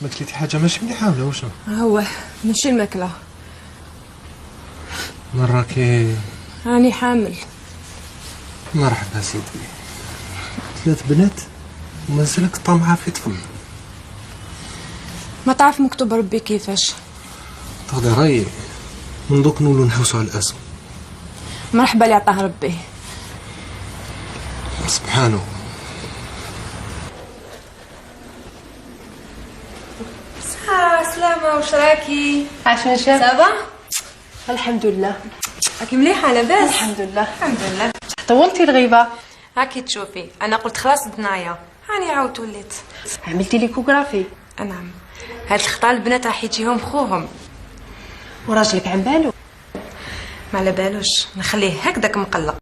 ما كليتي حاجه ماشي مليحه ولا وشنو؟ هو ماشي الماكله. راكي راني حامل. مرحبا سيدي. 3 بنات ومازالك طامعه في طفل. ما تعرف مكتوب ربي كيفاش. تاخدي رايي من دوك نولو نحوسو على الاسم. مرحبا اللي عطاه ربي. سبحانه. سلامة، واش راكي؟ عشان شاب صافا؟ الحمد لله. راكي مليحة لاباس؟ الحمد لله. الحمد لله. طولتي الغيبة. هاكي تشوفي، أنا قلت خلاص دنايا، هاني عاود وليت. عملتي ليكوغرافي؟ نعم. هاد الخطا البنات راح يجيهم خوهم. وراجلك عن بالو؟ ما على بالوش، نخليه هكذاك مقلق.